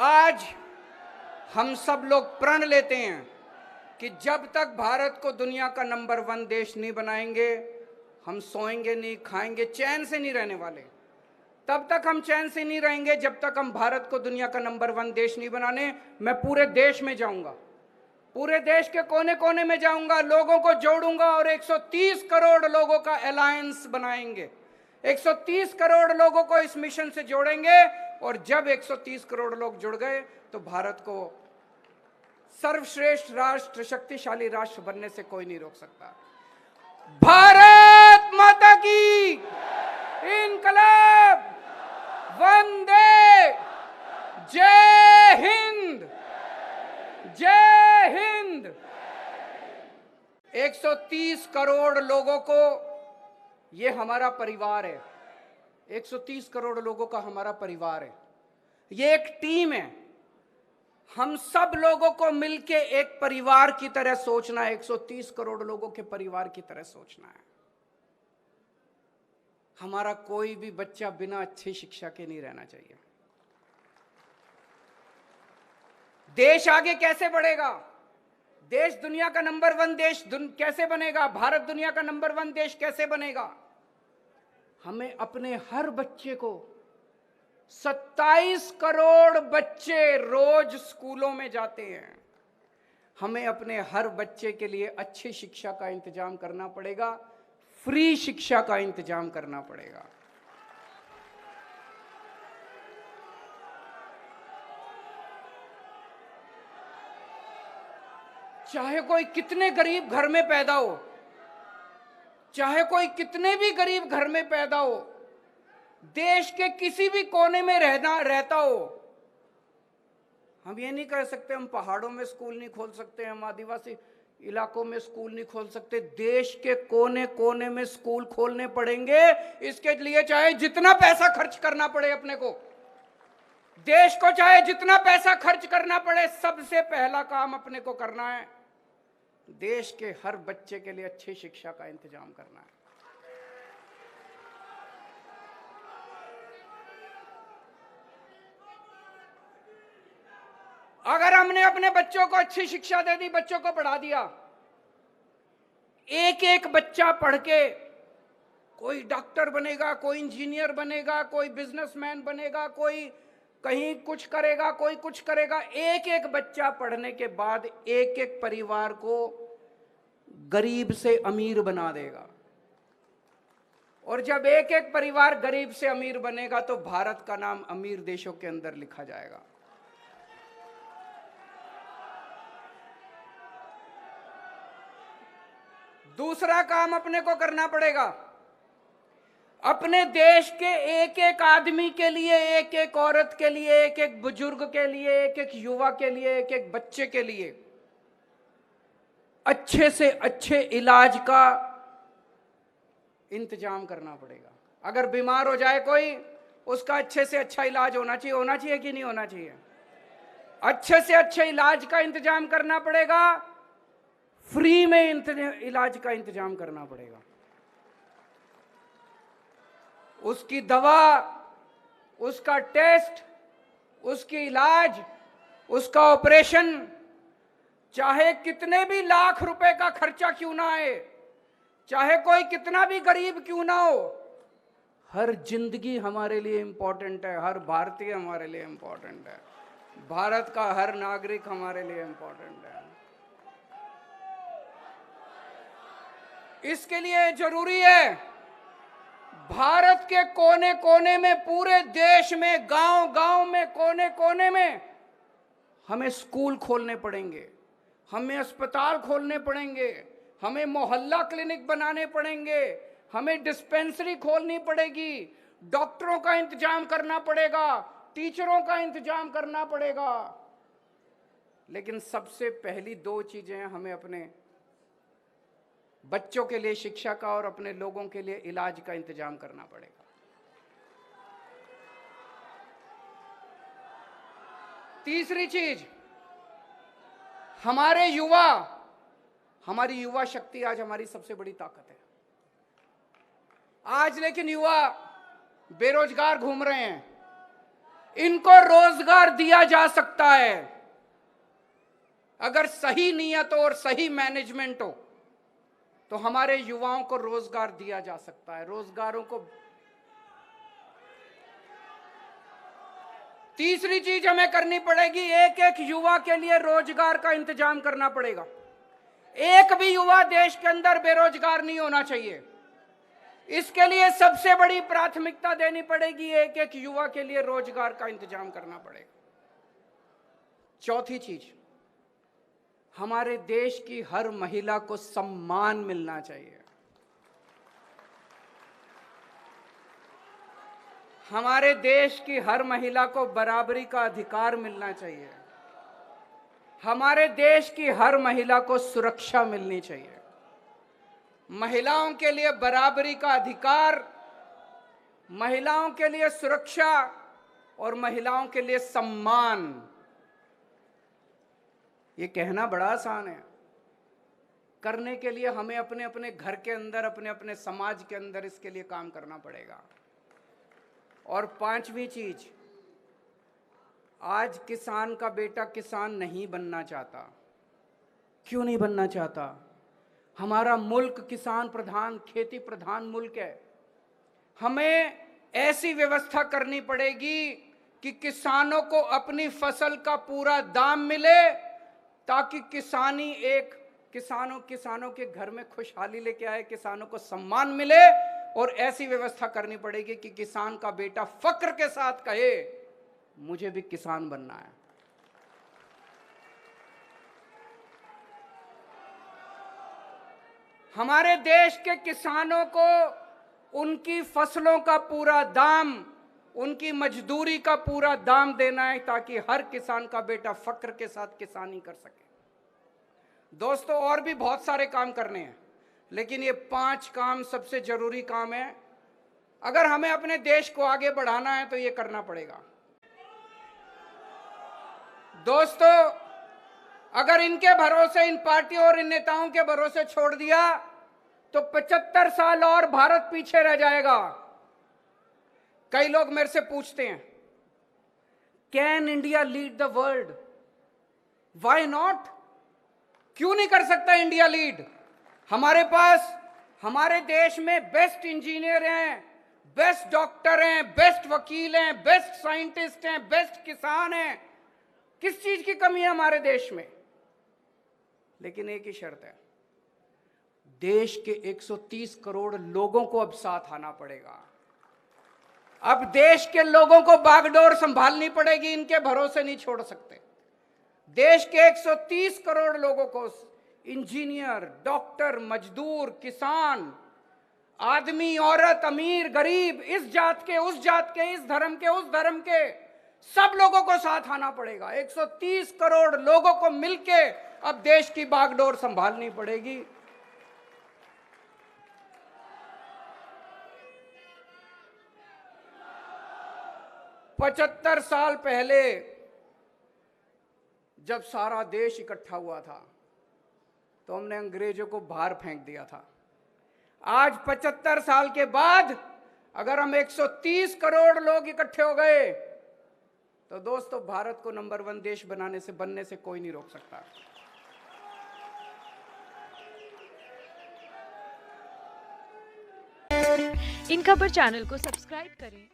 आज हम सब लोग प्रण लेते हैं कि जब तक भारत को दुनिया का नंबर 1 देश नहीं बनाएंगे, हम सोएंगे नहीं, खाएंगे, चैन से नहीं रहने वाले। तब तक हम चैन से नहीं रहेंगे जब तक हम भारत को दुनिया का नंबर 1 देश नहीं बनाने। मैं पूरे देश में जाऊंगा, पूरे देश के कोने कोने में जाऊंगा, लोगों को जोड़ूंगा और 130 करोड़ लोगों का अलायंस बनाएंगे। 130 करोड़ लोगों को इस मिशन से जोड़ेंगे और जब 130 करोड़ लोग जुड़ गए तो भारत को सर्वश्रेष्ठ राष्ट्र, शक्तिशाली राष्ट्र बनने से कोई नहीं रोक सकता। भारत माता की इनकलाब, वंदे, जय हिंद, जय हिंद। 130 करोड़ लोगों को ये हमारा परिवार है। 130 करोड़ लोगों का हमारा परिवार है। ये एक टीम है। हम सब लोगों को मिलके एक परिवार की तरह सोचना है, 130 करोड़ लोगों के परिवार की तरह सोचना है। हमारा कोई भी बच्चा बिना अच्छी शिक्षा के नहीं रहना चाहिए। देश आगे कैसे बढ़ेगा? देश दुनिया का नंबर 1 देश कैसे बनेगा? भारत दुनिया का नंबर 1 देश कैसे बनेगा? हमें अपने हर बच्चे को, 27 करोड़ बच्चे रोज स्कूलों में जाते हैं, हमें अपने हर बच्चे के लिए अच्छी शिक्षा का इंतजाम करना पड़ेगा, फ्री शिक्षा का इंतजाम करना पड़ेगा। चाहे कोई कितने गरीब घर में पैदा हो, चाहे कोई कितने भी गरीब घर में पैदा हो, देश के किसी भी कोने में रहता हो, हम ये नहीं कह सकते हम पहाड़ों में स्कूल नहीं खोल सकते, हम आदिवासी इलाकों में स्कूल नहीं खोल सकते। देश के कोने कोने में स्कूल खोलने पड़ेंगे। इसके लिए चाहे जितना पैसा खर्च करना पड़े अपने को, देश को चाहे जितना पैसा खर्च करना पड़े, सबसे पहला काम अपने को करना है, देश के हर बच्चे के लिए अच्छी शिक्षा का इंतजाम करना है। अगर हमने अपने बच्चों को अच्छी शिक्षा दे दी, बच्चों को पढ़ा दिया, एक एक बच्चा पढ़ के कोई डॉक्टर बनेगा, कोई इंजीनियर बनेगा, कोई बिजनेसमैन बनेगा, कोई कहीं कुछ करेगा, कोई कुछ करेगा। एक एक बच्चा पढ़ने के बाद एक एक परिवार को गरीब से अमीर बना देगा। और जब एक एक परिवार गरीब से अमीर बनेगा तो भारत का नाम अमीर देशों के अंदर लिखा जाएगा। दूसरा काम अपने को करना पड़ेगा, अपने देश के एक एक आदमी के लिए, एक एक औरत के लिए, एक एक बुजुर्ग के लिए, एक एक युवा के लिए, एक एक बच्चे के लिए अच्छे से अच्छे इलाज का इंतजाम करना पड़ेगा। अगर बीमार हो जाए कोई, उसका अच्छे से अच्छा इलाज होना चाहिए कि नहीं होना चाहिए? अच्छे से अच्छे इलाज का इंतजाम करना पड़ेगा, फ्री में इलाज का इंतजाम करना पड़ेगा। उसकी दवा, उसका टेस्ट, उसकी इलाज, उसका ऑपरेशन, चाहे कितने भी लाख रुपए का खर्चा क्यों ना आए, चाहे कोई कितना भी गरीब क्यों ना हो, हर जिंदगी हमारे लिए इंपॉर्टेंट है, हर भारतीय हमारे लिए इंपॉर्टेंट है, भारत का हर नागरिक हमारे लिए इंपॉर्टेंट है। इसके लिए जरूरी है भारत के कोने कोने में, पूरे देश में, गांव गांव में, कोने कोने में हमें स्कूल खोलने पड़ेंगे, हमें अस्पताल खोलने पड़ेंगे, हमें मोहल्ला क्लिनिक बनाने पड़ेंगे, हमें डिस्पेंसरी खोलनी पड़ेगी, डॉक्टरों का इंतजाम करना पड़ेगा, टीचरों का इंतजाम करना पड़ेगा। लेकिन सबसे पहली 2 चीजें हमें अपने बच्चों के लिए शिक्षा का और अपने लोगों के लिए इलाज का इंतजाम करना पड़ेगा। तीसरी चीज, हमारे युवा, हमारी युवा शक्ति आज हमारी सबसे बड़ी ताकत है। आज लेकिन युवा बेरोजगार घूम रहे हैं, इनको रोजगार दिया जा सकता है अगर सही नियत हो और सही मैनेजमेंट हो, तो हमारे युवाओं को रोजगार दिया जा सकता है। रोजगारों को तीसरी चीज हमें करनी पड़ेगी, एक एक युवा के लिए रोजगार का इंतजाम करना पड़ेगा। एक भी युवा देश के अंदर बेरोजगार नहीं होना चाहिए। इसके लिए सबसे बड़ी प्राथमिकता देनी पड़ेगी, एक एक युवा के लिए रोजगार का इंतजाम करना पड़ेगा। चौथी चीज, हमारे देश की हर महिला को सम्मान मिलना चाहिए। हमारे देश की हर महिला को बराबरी का अधिकार मिलना चाहिए। हमारे देश की हर महिला को सुरक्षा मिलनी चाहिए। महिलाओं के लिए बराबरी का अधिकार, महिलाओं के लिए सुरक्षा और महिलाओं के लिए सम्मान। ये कहना बड़ा आसान है, करने के लिए हमें अपने अपने घर के अंदर, अपने अपने समाज के अंदर इसके लिए काम करना पड़ेगा। और पांचवी चीज, आज किसान का बेटा किसान नहीं बनना चाहता। क्यों नहीं बनना चाहता? हमारा मुल्क किसान प्रधान, खेती प्रधान मुल्क है। हमें ऐसी व्यवस्था करनी पड़ेगी कि किसानों को अपनी फसल का पूरा दाम मिले, ताकि किसानों के घर में खुशहाली लेके आए, किसानों को सम्मान मिले। और ऐसी व्यवस्था करनी पड़ेगी कि किसान का बेटा फक्र के साथ कहे, मुझे भी किसान बनना है। हमारे देश के किसानों को उनकी फसलों का पूरा दाम, उनकी मजदूरी का पूरा दाम देना है, ताकि हर किसान का बेटा फक्र के साथ किसानी कर सके। दोस्तों, और भी बहुत सारे काम करने हैं, लेकिन ये 5 काम सबसे जरूरी काम है। अगर हमें अपने देश को आगे बढ़ाना है तो ये करना पड़ेगा। दोस्तों, अगर इनके भरोसे, इन पार्टियों और इन नेताओं के भरोसे छोड़ दिया तो 75 साल और भारत पीछे रह जाएगा। कई लोग मेरे से पूछते हैं, can India lead the world? Why not? क्यों नहीं कर सकता इंडिया लीड? हमारे पास, हमारे देश में बेस्ट इंजीनियर हैं, बेस्ट डॉक्टर हैं, बेस्ट वकील हैं, बेस्ट साइंटिस्ट हैं, बेस्ट किसान हैं। किस चीज की कमी है हमारे देश में? लेकिन एक ही शर्त है, देश के 130 करोड़ लोगों को अब साथ आना पड़ेगा। अब देश के लोगों को बागडोर संभालनी पड़ेगी, इनके भरोसे नहीं छोड़ सकते। देश के 130 करोड़ लोगों को, इंजीनियर, डॉक्टर, मजदूर, किसान, आदमी, औरत, अमीर, गरीब, इस जात के, उस जात के, इस धर्म के, उस धर्म के, सब लोगों को साथ आना पड़ेगा। 130 करोड़ लोगों को मिलके अब देश की बागडोर संभालनी पड़ेगी। पचहत्तर साल पहले जब सारा देश इकट्ठा हुआ था तो हमने अंग्रेजों को बाहर फेंक दिया था। आज 75 साल के बाद अगर हम 130 करोड़ लोग इकट्ठे हो गए तो दोस्तों, भारत को नंबर 1 देश बनने से कोई नहीं रोक सकता। इन खबर चैनल को सब्सक्राइब करें।